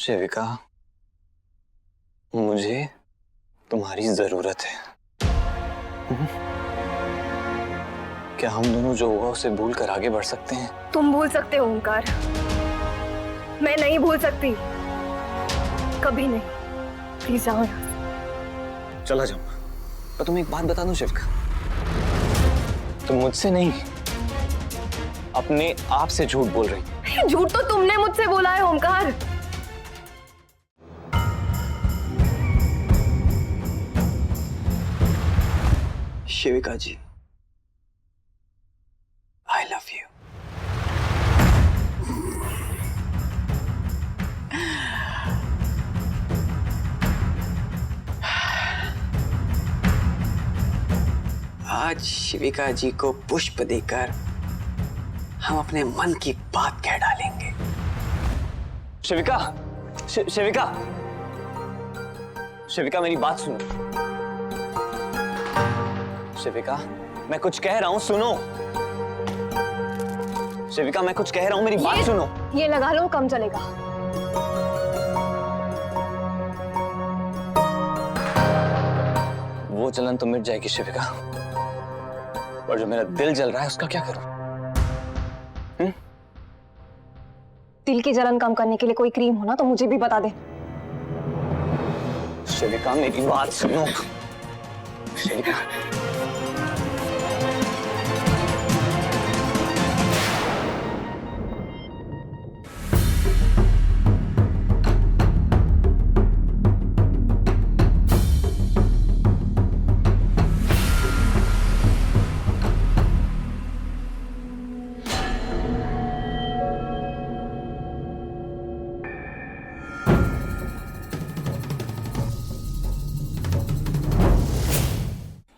शिविका, मुझे तुम्हारी जरूरत है। क्या हम दोनों जो हुआ उसे भूल कर आगे बढ़ सकते हैं? तुम भूल सकते हो ओंकार, मैं नहीं भूल सकती, कभी नहीं। प्लीज जाओ यहाँ से। चला जाऊंगा, पर तुम्हें एक बात बता दूं शिविका, तुम मुझसे नहीं अपने आप से झूठ बोल रही। झूठ तो तुमने मुझसे बोला है ओंकार। शिविका जी, आई लव यू। आज शिविका जी को पुष्प देकर हम अपने मन की बात कह डालेंगे। शिविका, शिविका, शिविका मेरी बात सुनो। शिविका, मैं कुछ कह रहा हूं, सुनो। शिविका, मैं कुछ कह रहा हूं, मेरी बात सुनो। ये लगा लो, कम चलेगा। वो जलन तो मिट जाएगी शिविका, और जो मेरा दिल जल रहा है उसका क्या करूं? दिल की जलन कम करने के लिए कोई क्रीम हो ना तो मुझे भी बता दे। शिविका, मेरी बात सुनो। शिविका,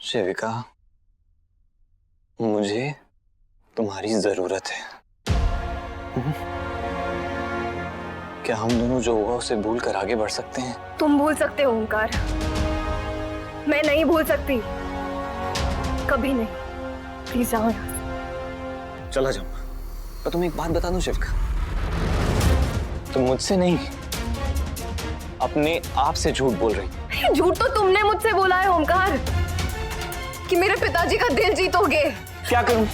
शिविका, मुझे तुम्हारी जरूरत है। क्या हम दोनों जो हुआ उसे भूल कर आगे बढ़ सकते हैं? तुम भूल सकते हो ओंकार, मैं नहीं भूल सकती, कभी नहीं। प्लीज जाओ यहाँ से। चला जाऊंगा, पर तुम्हें एक बात बता दूं शिविका, तुम मुझसे नहीं अपने आप से झूठ बोल रही। झूठ तो तुमने मुझसे बोला है ओंकार कि मेरे पिताजी का दिल जीतोगे। क्या करूं?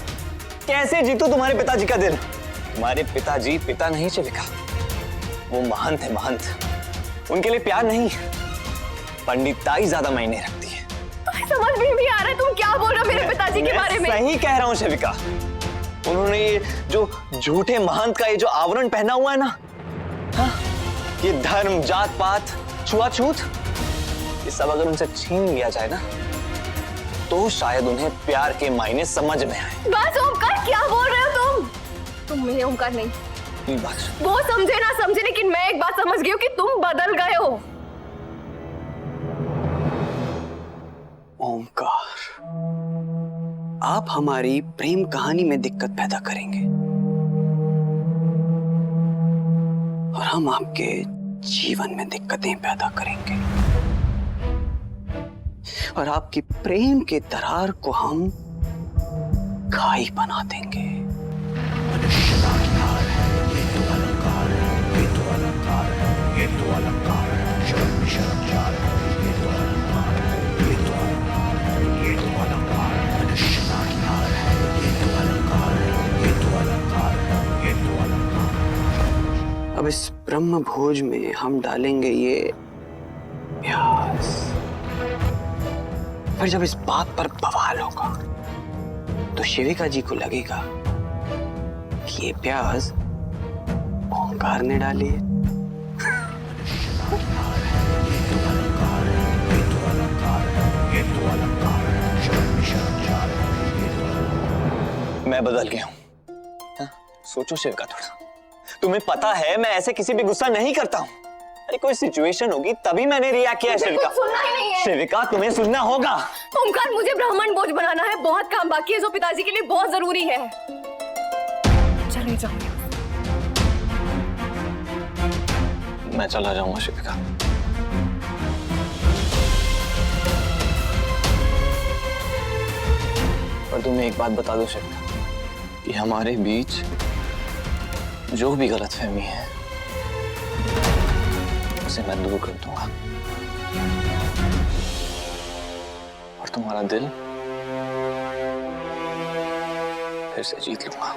कैसे जीतूं तुम्हारे पिताजी का दिल? तुम्हारे पिताजी पिता नहीं शिविका, वो महंत है, महंत। उनके लिए प्यार नहीं, पंडिताई ज्यादा मायने रखती है। तुम्हें समझ में नहीं आ रहा है तुम क्या बोल रहे हो मेरे पिताजी के बारे में? सही कह रहा हूं शिविका, उन्होंने ये जो झूठे महंत का ये जो आवरण पहना हुआ है ना, हाँ? ये धर्म, जात पात, छुआछूत, ये सब अगर उनसे छीन लिया जाए ना तो शायद उन्हें प्यार के मायने समझ में आए। बस ओंकार, क्या बोल रहे हो तुम मेरे ओंकार नहीं। ये बात वो समझे ना समझे, लेकिन मैं एक बात समझ गई हूँ कि तुम बदल गए हो। ओंकार, आप हमारी प्रेम कहानी में दिक्कत पैदा करेंगे और हम आपके जीवन में दिक्कतें पैदा करेंगे, और आपकी प्रेम के दरार को हम खाई बना देंगे। अब इस ब्रह्म भोज में हम डालेंगे ये प्याज। पर जब इस बात पर बवाल होगा तो शिविका जी को लगेगा कि ये प्याज ओंकार ने डाली है। मैं बदल गया हूं। सोचो शिविका, थोड़ा तुम्हें पता है मैं ऐसे किसी भी गुस्सा नहीं करता हूं। अरे कोई सिचुएशन होगी तभी मैंने रिएक्ट किया है शिविका। सुनना ही नहीं है। शिविका, तुम्हें सुनना होगा। ओंकार, मुझे ब्राह्मण भोज बनाना है, बहुत काम बाकी है जो पिताजी के लिए बहुत जरूरी है। चले जाओ। मैं चला जाऊंगा शिविका। पर तुम्हें एक बात बता दो शिविका, कि हमारे बीच जो भी गलतफहमी है उसे मैं दूर कर दूंगा और तुम्हारा दिल फिर से जीत लूंगा।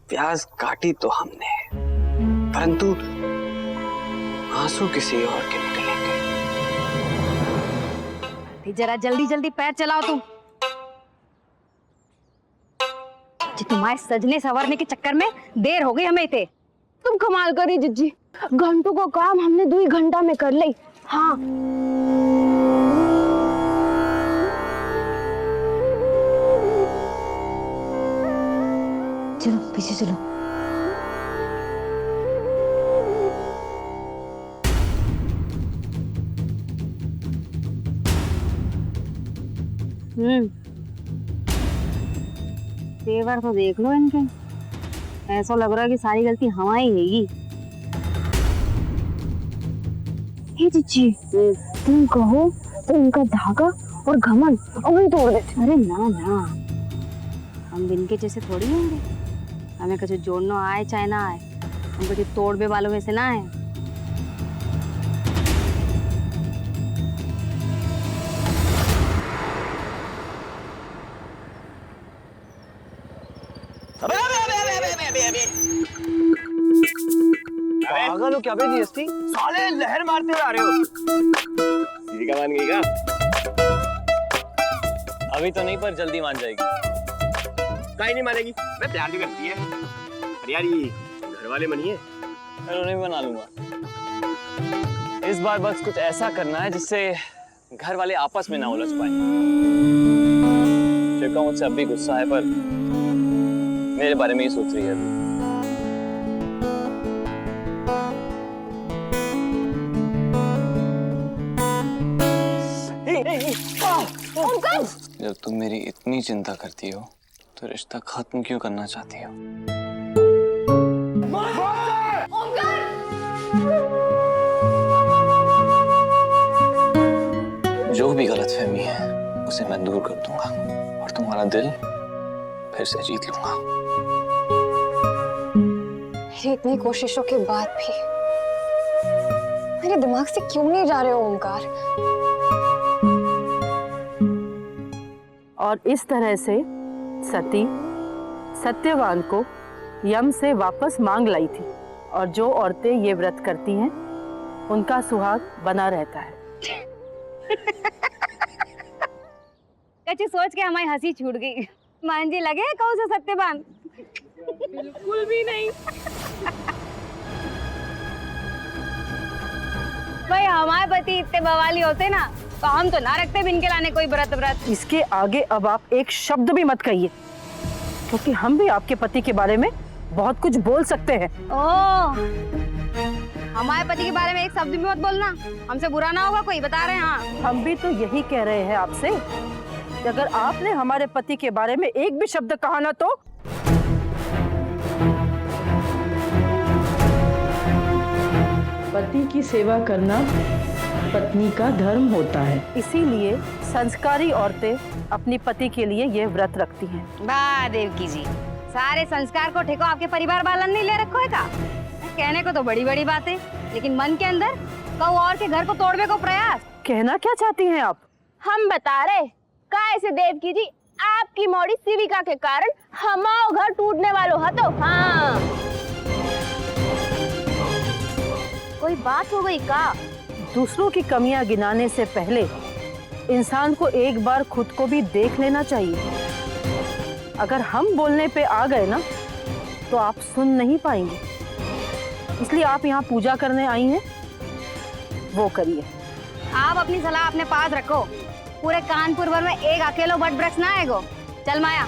प्याज काटी तो हमने, परंतु आंसू किसी और के निकलेंगे। जरा जल्दी जल्दी पैर चलाओ तुम। जी तुम्हारे सजने संवरने के चक्कर में देर हो गई हमें इते। तुम कमाल करी जिज्जी, घंटों को काम हमने 2 घंटा में कर ली। हाँ चलो पीछे चलो। तेवर तो देख लो इनके, ऐसा लग रहा है कि सारी गलती हमारी हैगी। हे जिज्जी, तुम कहो तो इनका धागा और घमंड अभी तोड़ देते। अरे ना ना, हम इनके जैसे थोड़ी होंगे। हमें कुछ जोड़ना आए चाहे ना आए, हम कुछ तोड़बे वालों में से ना है। पागल हो क्या बे जीएसटी? साले लहर मारते जा रहे हो। दीदी का मान गई का? अभी तो नहीं, पर जल्दी मान जाएगी। काहे नहीं मानेगी? मैं प्यार भी करती है। अरे यार ये घर वाले बनिए। मैं उन्हें भी बना लूंगा। इस बार बस कुछ ऐसा करना है जिससे घर वाले आपस में ना उलझ पाए। शिवका मुझसे अब भी गुस्सा है, पर मेरे बारे में ही सोच रही है अभी। जब तुम मेरी इतनी चिंता करती हो तो रिश्ता खत्म क्यों करना चाहती हो? जो भी गलतफहमी है उसे मैं दूर कर दूंगा और तुम्हारा दिल फिर से जीत लूंगा। मेरी इतनी कोशिशों के बाद भी मेरे दिमाग से क्यों नहीं जा रहे हो ओमकार? और इस तरह से सती सत्यवान को यम से वापस मांग लाई थी, और जो औरतें ये व्रत करती हैं उनका सुहाग बना रहता है। कच्ची सोच के हमारी हंसी छूट गई। मान जी लगे कौन सा सत्यवान? बिल्कुल भी नहीं। भाई हमारे पति इतने बवाली होते ना तो हम तो ना रखते बिन के लाने कोई व्रत। इसके आगे अब आप एक शब्द भी मत कहिए, क्योंकि हम भी आपके पति के बारे में बहुत कुछ बोल सकते हैं। ओह, हमारे पति के बारे में एक शब्द भी मत बोलना, हमसे बुरा ना होगा कोई, बता रहे हैं। हाँ हम भी तो यही कह रहे हैं आपसे कि अगर आपने हमारे पति के बारे में एक भी शब्द कहा ना तो पति की सेवा करना पत्नी का धर्म होता है, इसीलिए संस्कारी औरतें अपनी पति के लिए ये व्रत रखती हैं। वाह देवकी जी, सारे संस्कार को ठेको आपके परिवार वालन ने ले रखो है का? कहने को तो बड़ी बड़ी बातें, लेकिन मन के अंदर कौ और के घर को तोड़ने को प्रयास। कहना क्या चाहती हैं आप? हम बता रहे का ऐसे देवकी जी, आपकी मोड़ी शिविका के कारण हमारा घर टूटने वालों है तो। हाँ कोई बात हो गई का? दूसरों की कमियां गिनाने से पहले इंसान को एक बार खुद को भी देख लेना चाहिए। अगर हम बोलने पे आ गए ना तो आप सुन नहीं पाएंगे, इसलिए आप यहाँ पूजा करने आई हैं, वो करिए। आप अपनी सलाह अपने पास रखो, पूरे कानपुर भर में एक अकेलो बट वृक्ष ना आएगो। चल माया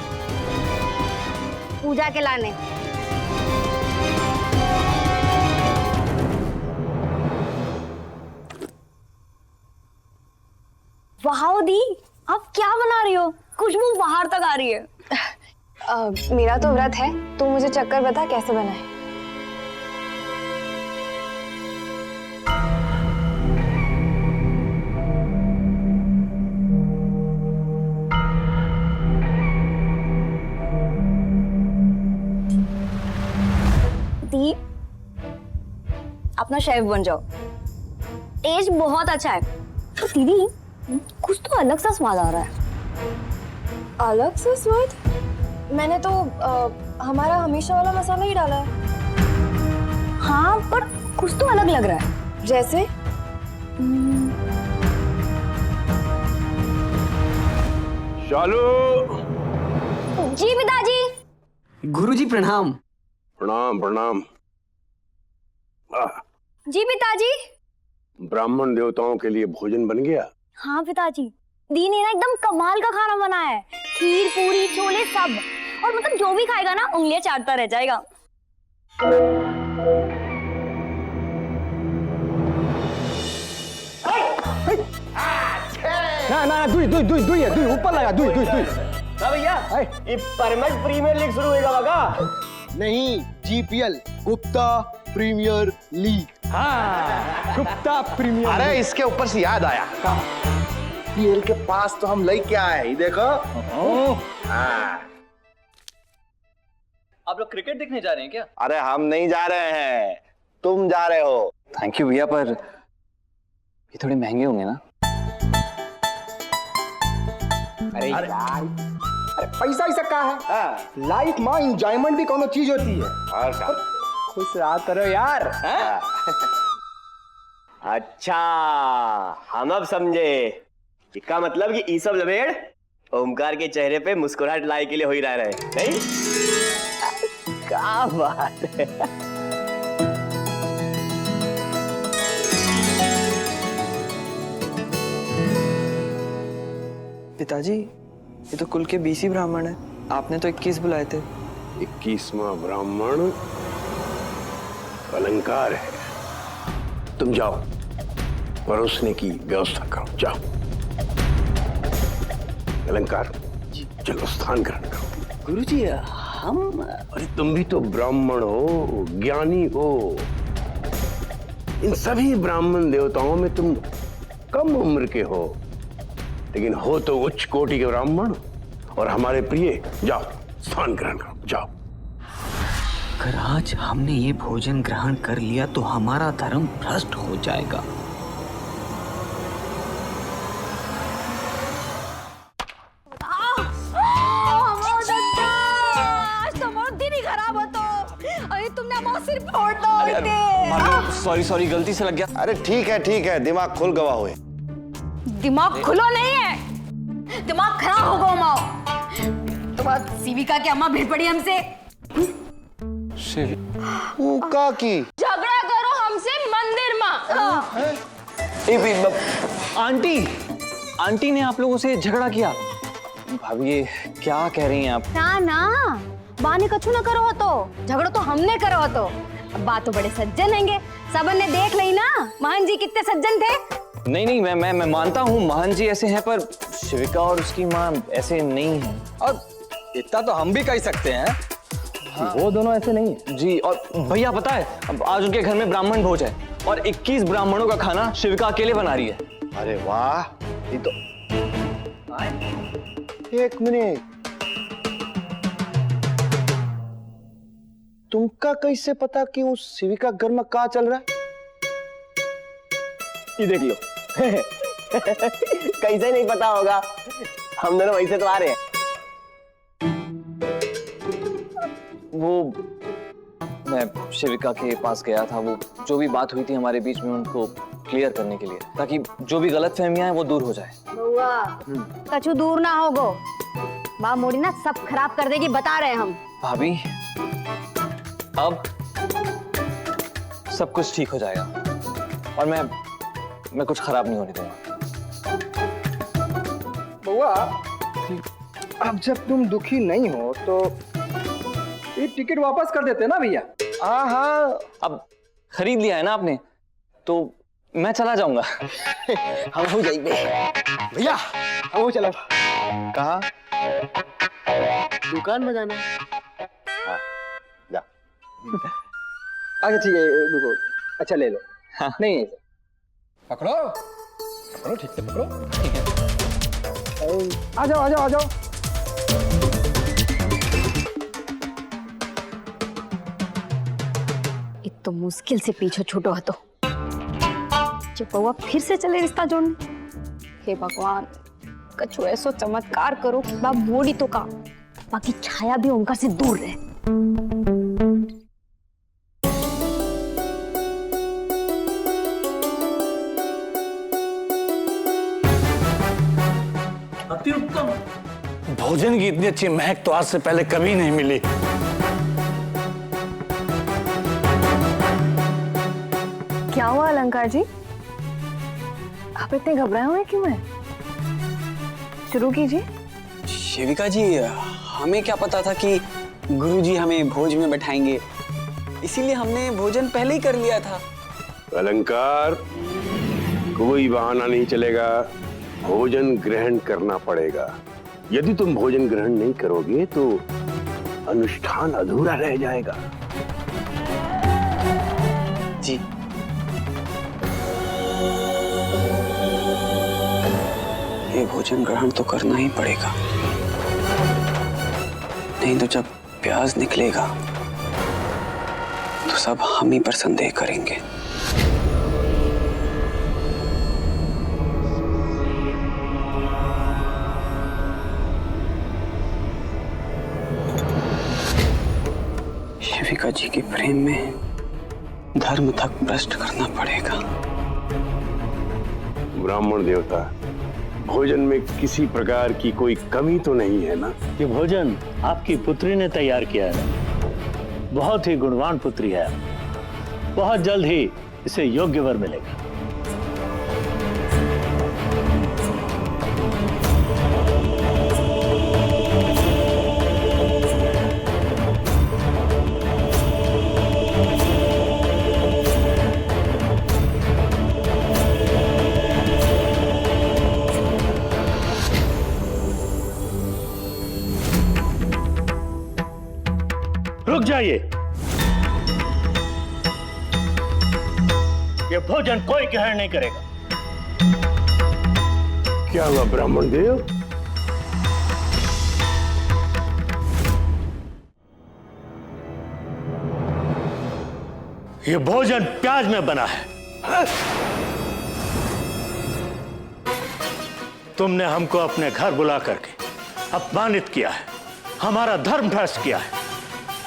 पूजा के लाने। वाह दी, आप क्या बना रही हो? खुशबू बाहर तक आ रही है। मेरा तो व्रत है, तू मुझे चक्कर बता कैसे बनाए। दी, अपना शेफ बन जाओ। टेस्ट बहुत अच्छा है। तो दीदी, कुछ तो अलग सा स्वाद आ रहा है। अलग से स्वाद? मैंने तो हमारा हमेशा वाला मसाला ही डाला है। हाँ, पर कुछ तो अलग लग रहा है। जैसे? शालू। जी पिताजी। गुरुजी प्रणाम। प्रणाम प्रणाम। जी पिताजी। ब्राह्मण देवताओं के लिए भोजन बन गया? हाँ पिताजी, दी ने ना एकदम कमाल का खाना बनाया है। खीर, पूरी, छोले सब। और मतलब जो भी खाएगा ना उंगलियां चाटता रह जाएगा। ना दुई ऊपर लगा दुई। भैया ये परमट प्रीमियर लीग शुरू होगा बागा। नहीं, जीपीएल, गुप्ता प्रीमियर लीग। हाँ, गुप्ता प्रीमियर। अरे इसके ऊपर से याद आया, पीएल के पास तो हम लेके आए, ये देखो। हाँ। आप लोग क्रिकेट देखने जा रहे हैं क्या? अरे हम नहीं जा रहे हैं, तुम जा रहे हो। थैंक यू भैया, पर ये थोड़े महंगे होंगे ना? अरे यार, अरे पैसा ऐसा का है? लाइफ में एंजॉयमेंट भी कोनो चीज होती है। और क्या? खुश रहा करो यार। अच्छा, हम अब समझे। इसका मतलब कि ई सब लबेड़ ओमकार के चेहरे पे मुस्कुराहट लाए के लिए हो ही रहा है, नहीं? क्या बात है। पिताजी, ये तो कुल के 20 ही ब्राह्मण है। आपने तो 21 बुलाए थे। 21वां ब्राह्मण अलंकार है। तुम जाओ, परोसने की व्यवस्था करो, जाओ। अलंकार, चलो स्थान ग्रहण करो। गुरुजी, हम अरे तुम भी तो ब्राह्मण हो, ज्ञानी हो। इन सभी ब्राह्मण देवताओं में तुम कम उम्र के हो, लेकिन हो तो उच्च कोटि के ब्राह्मण और हमारे प्रिय। जाओ, स्थान ग्रहण करो, जाओ। अगर आज हमने ये भोजन ग्रहण कर लिया तो हमारा धर्म भ्रष्ट हो जाएगा। सॉरी, गलती से लग गया। अरे ठीक है, दिमाग खुल गवा हुए। दिमाग खुलो नहीं है, दिमाग खराब हो गया माओ। तो बात सीविका की अम्मा भिड़ पड़ी हमसे। ऊका की झगड़ा करो हमसे मंदिर में। आंटी ने आप लोगों से झगड़ा किया? भाभी ये क्या कह रही हैं आप? ना, बाने कछु ना करो हो तो, झगड़ा तो हमने करो हो तो। अब बात तो बड़े सज्जन हैंगे, सबन ने देख ली ना महन जी कितने सज्जन थे। नहीं, मैं मानता हूँ महन जी ऐसे हैं, पर शिविका और उसकी माँ ऐसे नहीं है। और इतना तो हम भी कह सकते हैं। हाँ। वो दोनों ऐसे नहीं है जी। और भैया पता है, अब आज उनके घर में ब्राह्मण भोज है और 21 ब्राह्मणों का खाना शिविका अकेले बना रही है। अरे वाह, ये तो एक मिनट, तुमका कैसे पता कि उस शिविका घर में क्या चल रहा है? ये देख लो। कैसे नहीं पता होगा, हम दोनों वैसे तो आ रहे हैं। वो मैं शिविका के पास गया था, वो जो भी बात हुई थी हमारे बीच में उनको क्लियर करने के लिए, ताकि जो भी गलतफहमियां हैं वो दूर हो जाए। कछु दूर ना होगो, माँ मोड़ी ना सब खराब कर देगी, बता रहे हम। भाभी अब सब कुछ ठीक हो जाएगा और मैं कुछ खराब नहीं होने दूंगा। बउआ, अब जब तुम दुखी नहीं हो तो ये टिकट वापस कर देते ना भैया? हाँ, अब खरीद लिया है ना आपने, तो मैं चला जाऊंगा। हम हो जाएंगे भैया, हम हो चला। कहा? दुकान में जाना है। हाँ, जा। अच्छा ठीक है, रुको। अच्छा ले लो। नहीं नहीं पकड़ो पकड़ो, ठीक से पकड़ो। ठीक है, आ जाओ आ जाओ आ जाओ। एक तो मुश्किल से पीछे छूटो हतो, जो बउआ फिर से चले रिश्ता जोड़ने। हे भगवान, कछु ऐसो चमत्कार करो कि बाप बूढ़ी तो का, बाकी छाया भी ओमकार से दूर रहे। अति उत्तम। भोजन की इतनी अच्छी महक तो आज से पहले कभी नहीं मिली। क्या हुआ अलंकार जी, आप इतने घबराए हुए क्यों हैं? शुरू कीजिए। शिविका जी, हमें क्या पता था कि गुरुजी हमें भोज में बैठाएंगे, इसीलिए हमने भोजन पहले ही कर लिया था। अलंकार, कोई बहाना नहीं चलेगा, भोजन ग्रहण करना पड़ेगा। यदि तुम भोजन ग्रहण नहीं करोगे तो अनुष्ठान अधूरा रह जाएगा। जी ये भोजन ग्रहण तो करना ही पड़ेगा, नहीं तो जब प्याज निकलेगा तो सब हम ही पर संदेह करेंगे। शिविका जी के प्रेम में धर्म तक भ्रष्ट करना पड़ेगा। ब्राह्मण देवता, भोजन में किसी प्रकार की कोई कमी तो नहीं है ना? ये भोजन आपकी पुत्री ने तैयार किया है, बहुत ही गुणवान पुत्री है, बहुत जल्द ही इसे योग्य वर मिलेगा। रुक जाइए, ये भोजन कोई ग्रहण नहीं करेगा। क्या हुआ ब्राह्मण देव? ये भोजन प्याज में बना है। तुमने हमको अपने घर बुला करके अपमानित किया है, हमारा धर्म भ्रष्ट किया है।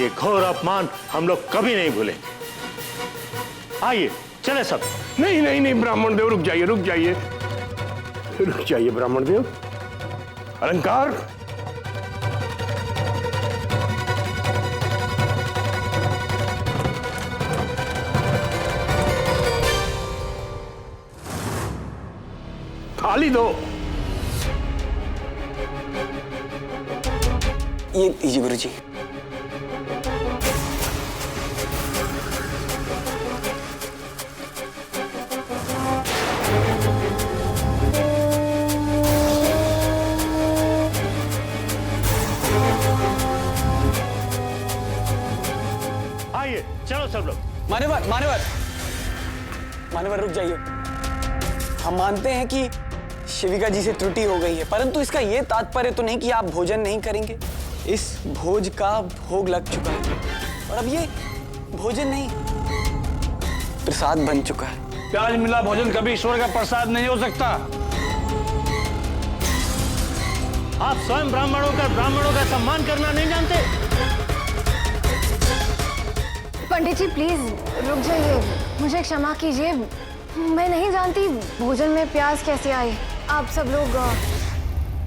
ये घोर अपमान हम लोग कभी नहीं भूलेंगे। आइए चले सब। नहीं नहीं नहीं ब्राह्मण देव, रुक जाइए रुक जाइए रुक जाइए ब्राह्मण देव। अलंकार, थाली दो। ये लीजिए गुरुजी। आइए चलो सब लोग। मान्यवर मान्यवर मान्यवर, रुक जाइए। हम मानते हैं कि शिविका जी से त्रुटि हो गई है, परंतु इसका यह तात्पर्य तो नहीं कि आप भोजन नहीं करेंगे। इस भोज का भोग लग चुका है और अब ये भोजन नहीं, प्रसाद बन चुका है। प्याज मिला भोजन कभी ईश्वर का प्रसाद नहीं हो सकता। आप स्वयं ब्राह्मणों का सम्मान करना नहीं जानते? पंडित जी प्लीज रुक जाइए, मुझे क्षमा कीजिए, मैं नहीं जानती भोजन में प्याज कैसे आए। आप सब लोग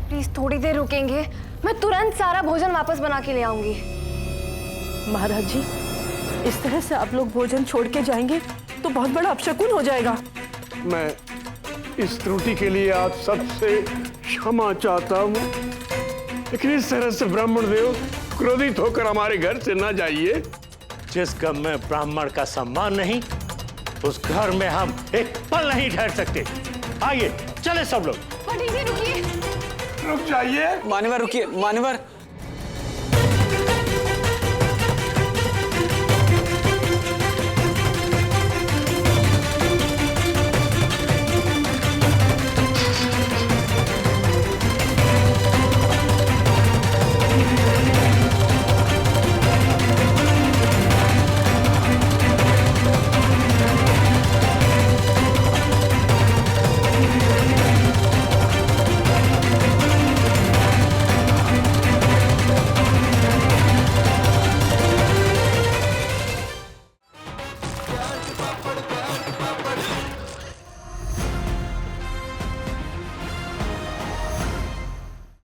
प्लीज थोड़ी देर रुकेंगे, मैं तुरंत सारा भोजन वापस बना के ले आऊंगी। महाराज जी, इस तरह से आप लोग भोजन छोड़ के जाएंगे तो बहुत बड़ा अपशकुन हो जाएगा। मैं इस त्रुटि के लिए आप सबसे क्षमा चाहता हूँ, लेकिन इस तरह से ब्राह्मण देव क्रोधित होकर हमारे घर से ना जाइए। जिस घर में ब्राह्मण का सम्मान नहीं, उस घर में हम एक पल नहीं ठहर सकते। आइए चले सब लोग। पंडित जी रुकिए। रुक जाइए। मान्यवर रुकिए, मान्यवर